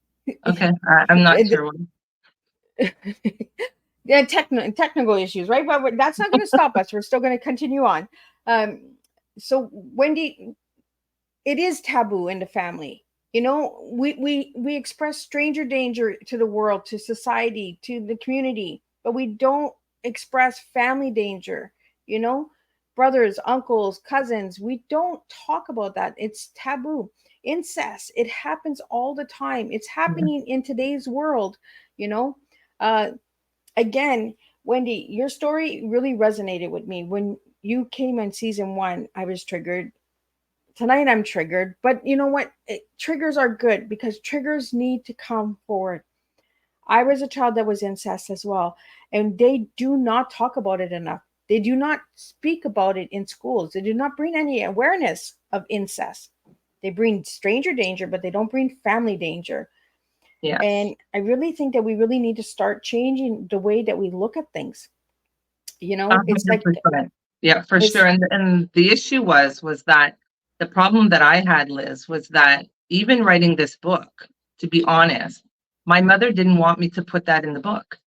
C: okay. I'm not sure what.
B: Yeah, technical issues, right? But that's not going to stop us. We're still going to continue on. So, Wendy, it is taboo in the family. You know, we express stranger danger to the world, to society, to the community, but we don't express family danger. You know, brothers, uncles, cousins. We don't talk about that. It's taboo. Incest. It happens all the time. It's happening in today's world. You know, uh, again, Wendy, your story really resonated with me. When you came in season one, I was triggered. Tonight I'm triggered, but you know what? Triggers are good because triggers need to come forward. I was a child that was incest as well, and they do not talk about it enough. They do not speak about it in schools. They do not bring any awareness of incest. They bring stranger danger, but they don't bring family danger.
C: Yes.
B: And I really think that we really need to start changing the way that we look at things. You know, it's like
C: 100%. Yeah, for
B: it's
C: sure. And the issue was that the problem that I had, Liz, was that even writing this book, to be honest, my mother didn't want me to put that in the book.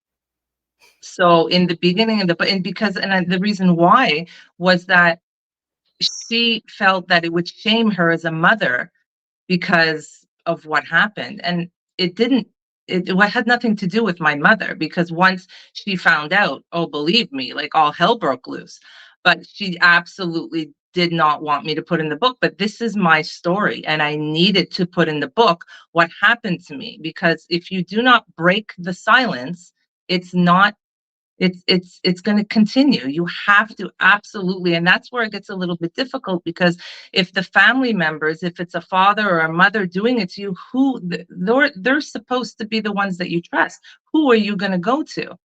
C: So in the beginning of the book, and because, the reason why was that she felt that it would shame her as a mother because of what happened. And it didn't, it had nothing to do with my mother, because once she found out, oh, believe me, like all hell broke loose. But she absolutely did not want me to put in the book. But this is my story, and I needed to put in the book what happened to me, because if you do not break the silence, it's not, it's going to continue. You have to absolutely, and that's where it gets a little bit difficult, because if the family members, if it's a father or a mother doing it to you, who they're supposed to be the ones that you trust. Who are you going to go to?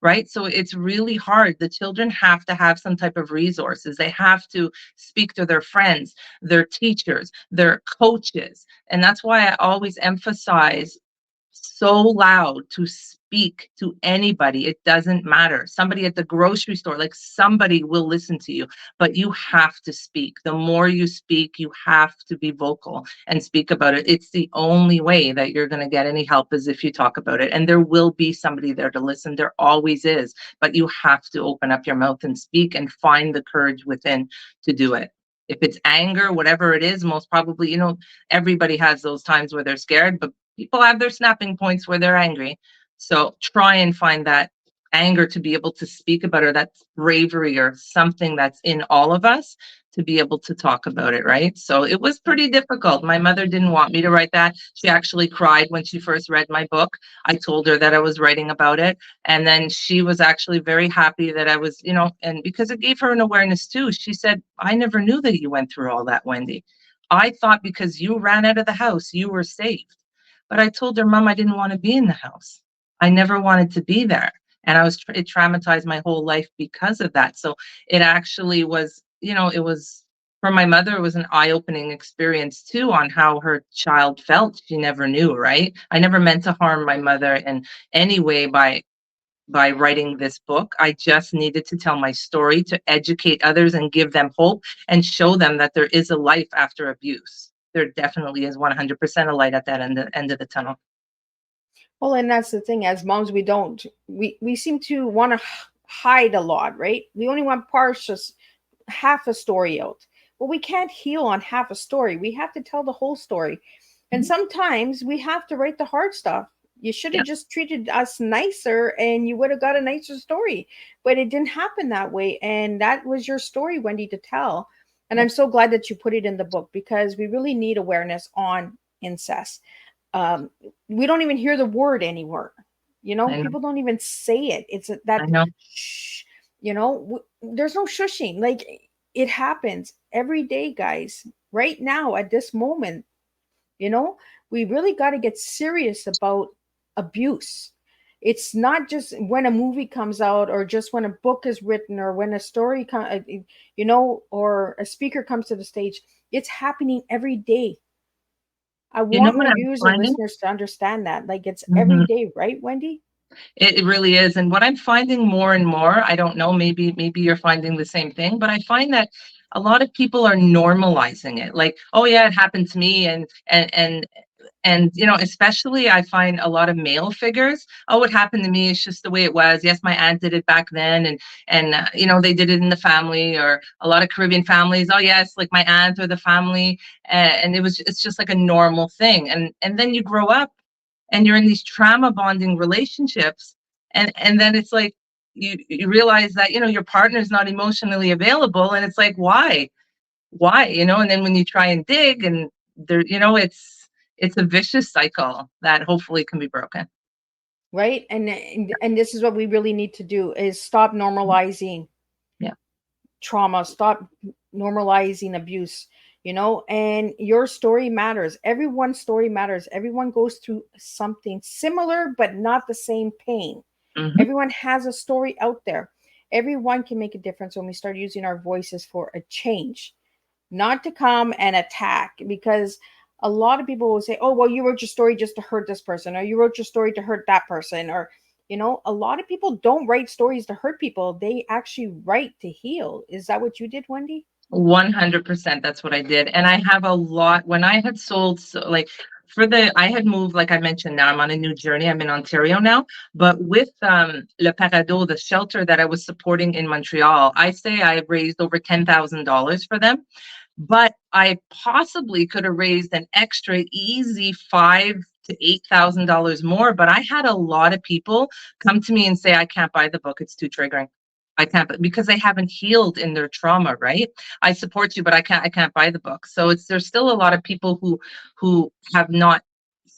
C: Right? So it's really hard. The children have to have some type of resources. They have to speak to their friends, their teachers, their coaches. And that's why I always emphasize so loud to speak to anybody. It doesn't matter. Somebody at the grocery store, like, somebody will listen to you, but you have to speak. The more you speak, you have to be vocal and speak about it. It's the only way that you're going to get any help, is if you talk about it. And there will be somebody there to listen. There always is. But you have to open up your mouth and speak, and find the courage within to do it. If it's anger, whatever it is, most probably, you know, everybody has those times where they're scared, but people have their snapping points where they're angry. So try and find that anger to be able to speak about it, that bravery or something that's in all of us, to be able to talk about it, right? So it was pretty difficult. My mother didn't want me to write that. She actually cried when she first read my book. I told her that I was writing about it. And then she was actually very happy that I was, you know, and because it gave her an awareness too. She said, I never knew that you went through all that, Wendy. I thought because you ran out of the house, you were saved. But I told her, Mom, I didn't want to be in the house. I never wanted to be there. And it traumatized my whole life because of that. So it actually was, you know, it was, for my mother, it was an eye-opening experience too, on how her child felt. She never knew, right? I never meant to harm my mother in any way by writing this book. I just needed to tell my story, to educate others and give them hope, and show them that there is a life after abuse. There definitely is 100% a light at that end of the tunnel.
B: well, and that's the thing. As moms, we seem to want to hide a lot, right? We only want partial, half a story out. Well, we can't heal on half a story. We have to tell the whole story. And sometimes we have to write the hard stuff You should
C: Yeah.
B: have just treated us nicer and you would have got a nicer story. But it didn't happen that way. And that was your story, Wendy, to tell. And I'm so glad that you put it in the book because we really need awareness on incest. Um, we don't even hear the word anymore. You know,
C: I know.
B: people don't even say it. It's that,
C: I know.
B: shh, you know, there's no shushing. Like it happens every day, guys. Right now, at this moment, you know, we really got to get serious about abuse. It's not just when a movie comes out or just when a book is written or when a story comes, you know, or a speaker comes to the stage. It's happening every day. I
C: You know
B: want
C: what
B: my
C: I'm
B: viewers and
C: finding?
B: listeners to understand that. Like it's every
C: Mhm.
B: day, right, Wendy?
C: It really is. And what I'm finding more and more, I don't know, maybe you're finding the same thing, but I find that a lot of people are normalizing it. Like, oh yeah, it happened to me. And you know, especially I find a lot of male figures, oh, it happened to me, it's just the way it was. Yes, my aunt did it back then, and you know, they did it in the family, or a lot of Caribbean families, oh yes, like my aunt or the family, and it's just like a normal thing. And then you grow up and you're in these trauma bonding relationships, and then it's like you realize that, you know, your partner's not emotionally available, and it's like, why, you know? And then when you try and dig, and there, you know, it's a vicious cycle that hopefully can be broken.
B: Right? And this is what we really need to do is stop normalizing
C: Yeah.
B: trauma, stop normalizing abuse, you know, and your story matters. Everyone's story matters. Everyone goes through something similar, but not the same pain.
C: Hmm.
B: Everyone has a story out there. Everyone can make a difference when we start using our voices for a change, not to come and attack. Because a lot of people will say, oh, well, you wrote your story just to hurt this person, or you wrote your story to hurt that person, or, you know, a lot of people don't write stories to hurt people. They actually write to heal. Is that what you did, Wendy?
C: 100%. That's what I did. And I have a lot when I had sold, so like I had moved, like I mentioned, now I'm on a new journey. I'm in Ontario now, but with Le Parado, the shelter that I was supporting in Montreal, I say I raised over $10,000 for them. But I possibly could have raised an extra easy $5,000 to $8,000 more. But I had a lot of people come to me and say, I can't buy the book. It's too triggering. I can't, because they haven't healed in their trauma, right? I support you, but I can't buy the book. So there's still a lot of people who have not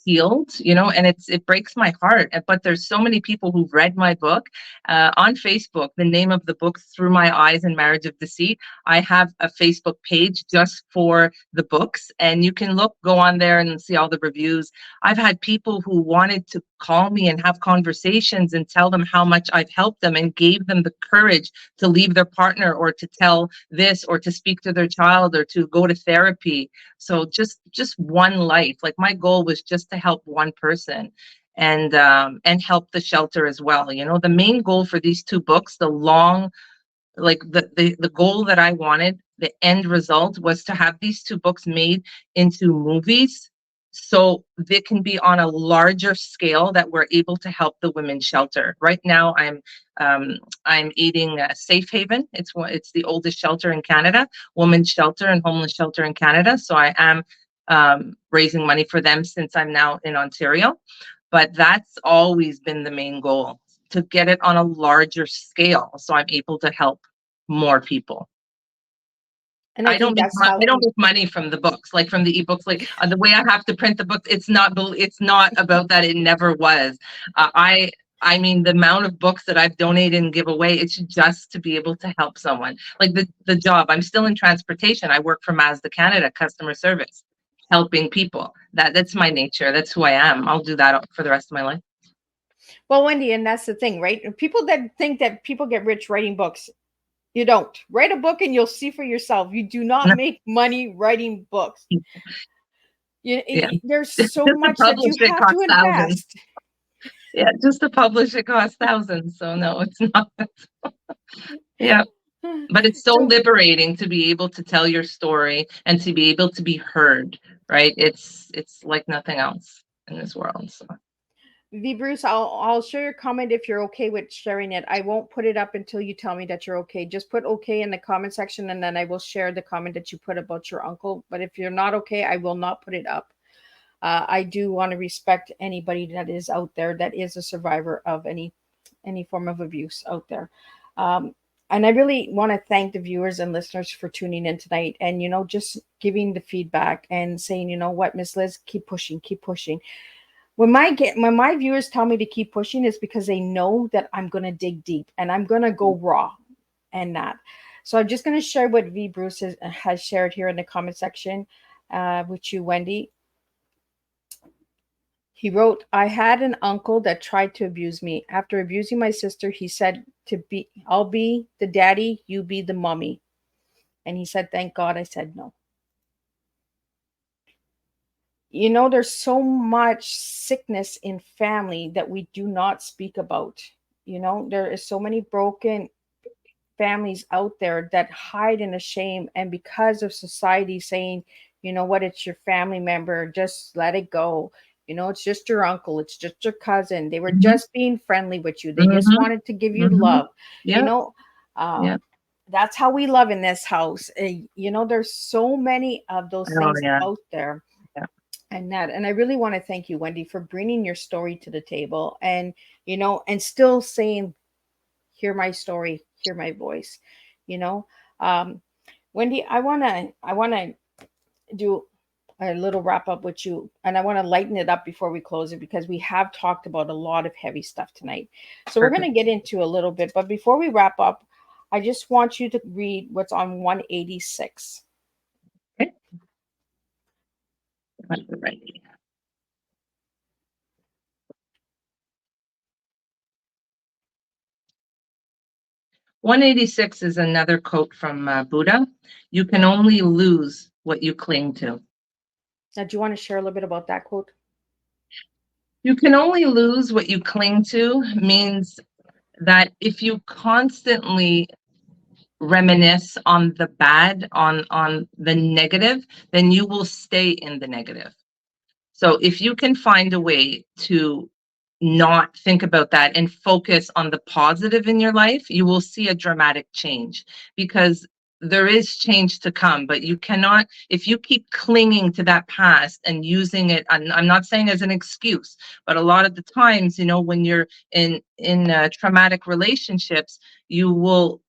C: healed, you know, and it breaks my heart. But there's so many people who've read my book on Facebook. The name of the book, Through My Eyes and Marriage of Deceit. I have a Facebook page just for the books, and you can go on there and see all the reviews. I've had people who wanted to call me and have conversations and tell them how much I've helped them and gave them the courage to leave their partner, or to tell this, or to speak to their child, or to go to therapy. So just one life. Like my goal was just to help one person, and help the shelter as well. You know, the main goal for these two books, the long, like the goal that I wanted, the end result was to have these two books made into movies, so they can be on a larger scale, that we're able to help the women's shelter. Right now, I'm aiding Safe Haven. It's the oldest shelter in Canada, women's shelter and homeless shelter in Canada. So I am raising money for them since I'm now in Ontario. But that's always been the main goal, to get it on a larger scale, so I'm able to help more people.
B: And I think that's how
C: I don't make money from the books, like from the ebooks, like the way I have to print the books. It's not about that. It never was. I mean, the amount of books that I've donated and give away, it's just to be able to help someone. Like the job, I'm still in transportation. I work for Mazda Canada, customer service, helping people. That's my nature. That's who I am. I'll do that for the rest of my life.
B: well, Wendy, and that's the thing, right? People that think that people get rich writing books, you don't. Write a book and you'll see for yourself. You do not make money writing books.
C: Yeah.
B: There's
C: Just
B: so
C: to
B: much that you
C: publish it
B: have to
C: costs thousands.
B: invest.
C: Yeah, just to publish it costs thousands. So no, it's not. Yeah. But it's so
B: So,
C: liberating to be able to tell your story and to be able to be heard, right? It's like nothing else in this world. So
B: V. Bruce, I'll share your comment if you're okay with sharing it. I won't put it up until you tell me that you're okay. Just put okay in the comment section, and then I will share the comment that you put about your uncle. But if you're not okay, I will not put it up. I do want to respect anybody that is out there that is a survivor of any form of abuse out there. Um, and I really want to thank the viewers and listeners for tuning in tonight, and just giving the feedback and saying, what, Miss Liz, keep pushing, keep pushing. When my viewers tell me to keep pushing, it's because they know that I'm gonna dig deep and I'm gonna go raw and that. So I'm just gonna share what V Bruce has shared here in the comment section with you, Wendy. He wrote, I had an uncle that tried to abuse me. After abusing my sister, he said I'll be the daddy, you be the mommy. And he said, thank God I said no. There's so much sickness in family that we do not speak about. There is so many broken families out there that hide in a shame, and because of society saying, what, it's your family member, just let it go. It's just your uncle, it's just your cousin, they were
C: Mhm.
B: just being friendly with you, they just
C: Mhm.
B: wanted to give you
C: Mhm.
B: love. you
C: Yeah.
B: know
C: Yeah.
B: that's how we love in this house. There's so many of those
C: Oh,
B: things
C: yeah.
B: out there.
C: Yeah.
B: And I really want to thank you, Wendy, for bringing your story to the table, and still saying, hear my story, hear my voice. You know, um, Wendy, I wanna do a little wrap up with you, and I want to lighten it up before we close it because we have talked about a lot of heavy stuff tonight. So we're going
C: Perfect.
B: to get into a little bit, but before we wrap up, I just want you to read what's on 186.
C: Okay. Ready. 186 is another quote from Buddha. You can only lose what you cling to.
B: Now, do you want to share a little bit about that quote?
C: You can only lose what you cling to means that if you constantly reminisce on the bad, on the negative, then you will stay in the negative. So if you can find a way to not think about that and focus on the positive in your life, you will see a dramatic change, because there is change to come, but you cannot, if you keep clinging to that past and using it, I'm not saying as an excuse, but a lot of the times, when you're in traumatic relationships, you will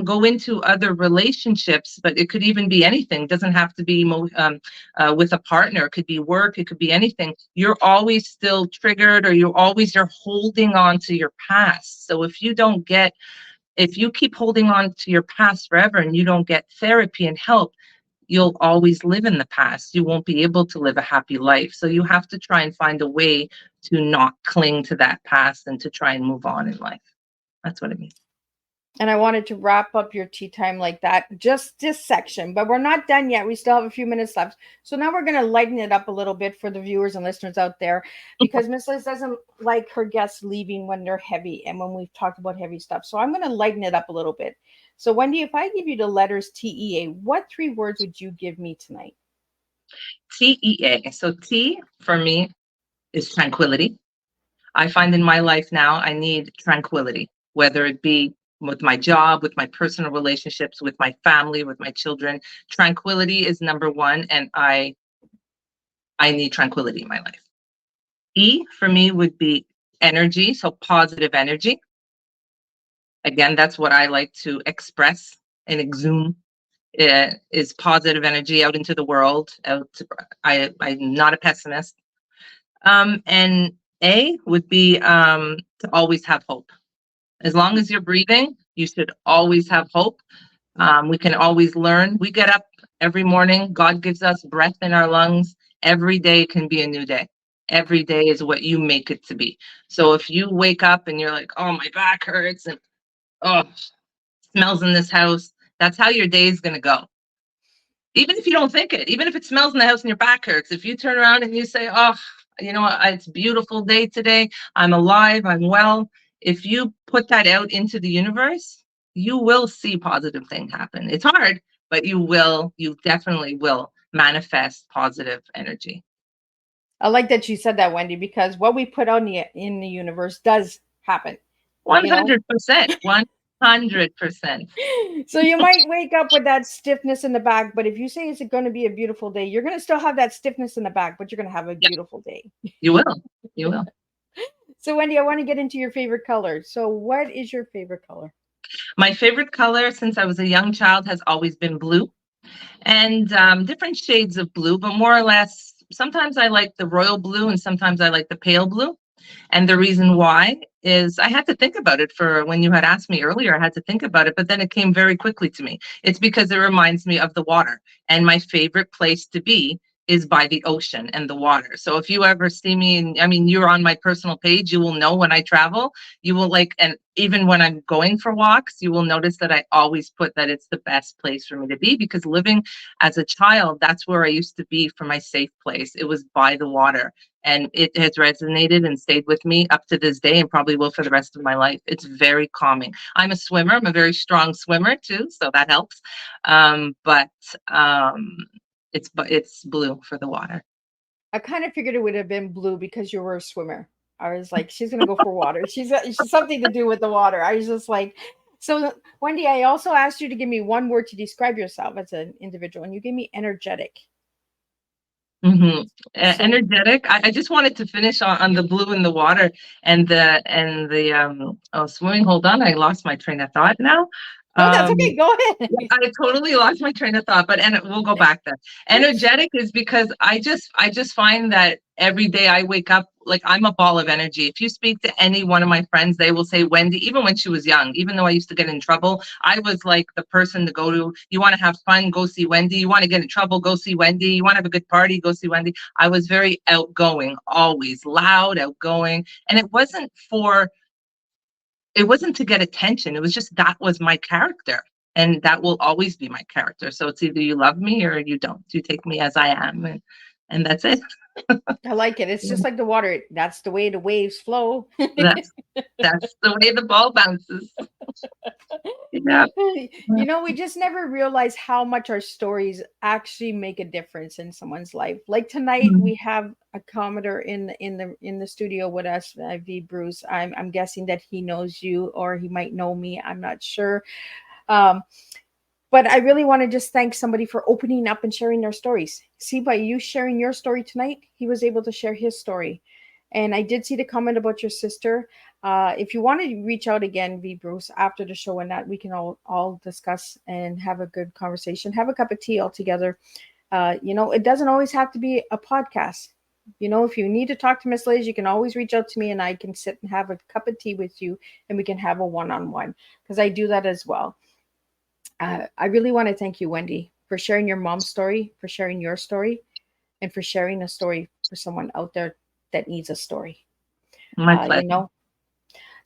C: go into other relationships, but it could even be anything. It doesn't have to be with a partner. It could be work. It could be anything. You're always still triggered, or you're holding on to your past. So if you keep holding on to your past forever and you don't get therapy and help, you'll always live in the past. You won't be able to live a happy life. So you have to try and find a way to not cling to that past and to try and move on in life. That's what I mean.
B: And I wanted to wrap up your tea time like that, just this section, but we're not done yet. We still have a few minutes left. So now we're going to lighten it up a little bit for the viewers and listeners out there, because Miss Liz doesn't like her guests leaving when they're heavy and when we've talked about heavy stuff. So I'm going to lighten it up a little bit. So, Wendy, if I give you the letters TEA, what 3 words would you give me tonight?
C: TEA. So T for me is tranquility. I find in my life now I need tranquility, whether it be with my job, with my personal relationships, with my family, with my children. Tranquility is number one, and I need tranquility in my life. E for me would be energy, so positive energy. Again, that's what I like to express and exhume, is positive energy out into the world. I'm not a pessimist. And A would be to always have hope. As long as you're breathing, you should always have hope. We can always learn. We get up every morning. God gives us breath in our lungs. Every day can be a new day. Every day is what you make it to be. So if you wake up and you're like, oh, my back hurts and oh, smells in this house, that's how your day is going to go. Even if you don't think it, even if it smells in the house and your back hurts, if you turn around and you say, oh, it's a beautiful day today, I'm alive, I'm well. If you put that out into the universe, you will see positive things happen. It's hard, but you definitely will manifest positive energy.
B: I like that you said that, Wendy, because what we put out in the universe does happen.
C: 100%. 100%.
B: So you might wake up with that stiffness in the back, but if you say it's going to be a beautiful day, you're going to still have that stiffness in the back, but you're going to have a
C: Yeah,
B: beautiful day.
C: you will. You will.
B: So Wendy, I want to get into your favorite color. So what is your favorite color?
C: My favorite color since I was a young child has always been blue, and different shades of blue, but more or less, sometimes I like the royal blue and sometimes I like the pale blue. And the reason why is I had to think about it for when you had asked me earlier, I had to think about it, but then it came very quickly to me. It's because it reminds me of the water. And my favorite place to be is by the ocean and the water. So if you ever see me, and I mean, you're on my personal page, you will know when I travel, you will like, and even when I'm going for walks, you will notice that I always put that it's the best place for me to be because living as a child, that's where I used to be for my safe place. It was by the water and it has resonated and stayed with me up to this day and probably will for the rest of my life. It's very calming. I'm a swimmer. I'm a very strong swimmer too, so that helps. But it's blue for the water.
B: I kind of figured it would have been blue because you were a swimmer. I was like, she's gonna go for water. She's something to do with the water. I was just like, so Wendy, I also asked you to give me one word to describe yourself as an individual, and you gave me energetic.
C: Mm-hmm.
B: So
C: Energetic. I just wanted to finish on the blue in the water and the swimming. Hold on, I lost my train of thought now.
B: no, that's okay.
C: Um,
B: Go ahead.
C: I totally lost my train of thought, but and we'll go back there. Energetic is because I just find that every day I wake up like I'm a ball of energy. If you speak to any one of my friends, they will say Wendy, even when she was young, even though I used to get in trouble, I was like the person to go to. You want to have fun, go see Wendy. You want to get in trouble, go see Wendy. You want to have a good party, go see Wendy. I was very outgoing, always loud, outgoing. And it wasn't to get attention. It was just that was my character. And that will always be my character. So it's either you love me or you don't. You take me as I am, and that's it.
B: I like it. It's just like the water. That's the way the waves flow.
C: That's that's the way the ball bounces. Yeah.
B: You know, we just never realize how much our stories actually make a difference in someone's life. Like tonight, we have a commenter in the studio with us, V. Bruce. I'm guessing that he knows you, or he might know me. I'm not sure. Um, but I really want to just thank somebody for opening up and sharing their stories. See, by you sharing your story tonight, he was able to share his story. And I did see the comment about your sister. If you want to reach out again, V. Bruce, after the show and that, we can all discuss and have a good conversation, have a cup of tea all together. It doesn't always have to be a podcast. If you need to talk to Miss Liz, you can always reach out to me and I can sit and have a cup of tea with you and we can have a one-on-one because I do that as well. I really want to thank you, Wendy, for sharing your mom's story, for sharing your story, and for sharing a story for someone out there that needs a story.
C: My pleasure.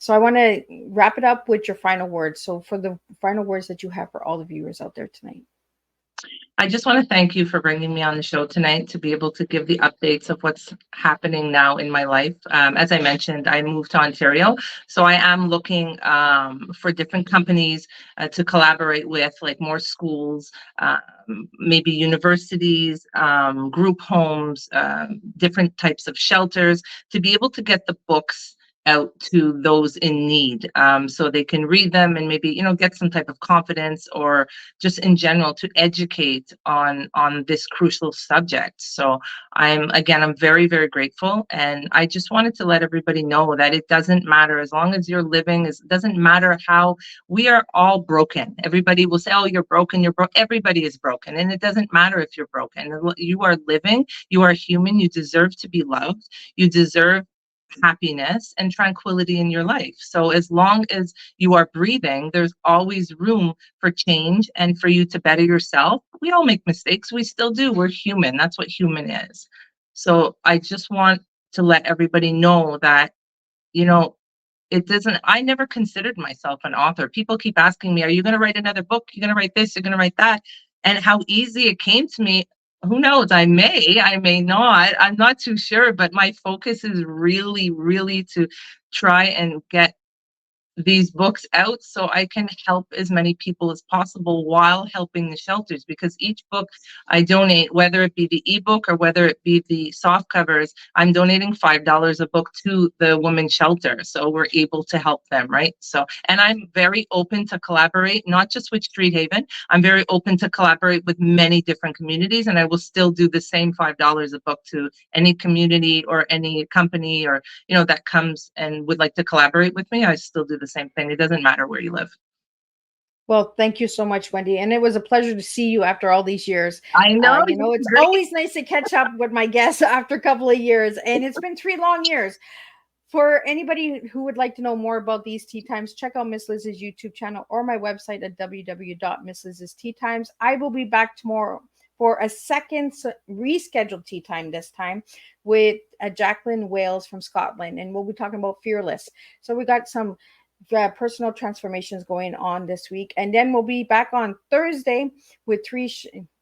B: So I want to wrap it up with your final words. So for the final words that you have for all the viewers out there tonight.
C: I just want to thank you for bringing me on the show tonight to be able to give the updates of what's happening now in my life. As I mentioned, I moved to Ontario, so I am looking for different companies to collaborate with, like more schools, maybe universities, group homes, different types of shelters, to be able to get the books out to those in need, so they can read them and maybe get some type of confidence, or just in general to educate on this crucial subject. So I'm very, very grateful, and I just wanted to let everybody know that it doesn't matter, as long as you're living, it doesn't matter how. We are all broken. Everybody will say, oh, you're broken, you're broken. Everybody is broken, and it doesn't matter if you're broken. You are living, you are human, you deserve to be loved, you deserve happiness and tranquility in your life. So as long as you are breathing, there's always room for change and for you to better yourself. We all make mistakes. We still do. We're human. That's what human is. So I just want to let everybody know that, I never considered myself an author. People keep asking me, are you going to write another book? You're going to write this, you're going to write that. And how easy it came to me. Who knows? I may not. I'm not too sure, but my focus is really, really to try and get these books out so I can help as many people as possible while helping the shelters, because each book I donate, whether it be the ebook or whether it be the soft covers, I'm donating $5 a book to the women's shelter. So we're able to help them, right? So, and I'm very open to collaborate, not just with Street Haven. I'm very open to collaborate with many different communities, and I will still do the same $5 a book to any community or any company or, you know, that comes and would like to collaborate with me. I still do the same thing. It doesn't matter where you live.
B: Well, thank you so much, Wendy. And it was a pleasure to see you after all these years.
C: I know.
B: You know, it's
C: great.
B: always nice to catch up with my guests after a couple of years. And it's been 3 long years. For anybody who would like to know more about these tea times, check out Miss Liz's YouTube channel or my website at www.misslizsteatimes. I will be back tomorrow for a second rescheduled tea time, this time with Jacqueline Wales from Scotland. And we'll be talking about Fearless. So we got some personal transformations going on this week. And then we'll be back on Thursday with 3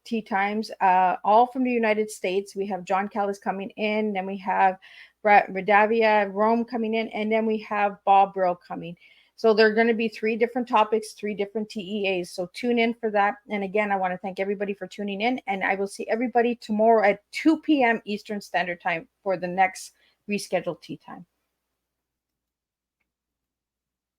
B: tea times, all from the United States. We have John Callis coming in. Then we have Radavia Rome coming in, and then we have Bob Brill coming. So there are going to be 3 different topics, 3 different TEAs. So tune in for that. And again, I want to thank everybody for tuning in, and I will see everybody tomorrow at 2 p.m. Eastern Standard Time for the next rescheduled tea time.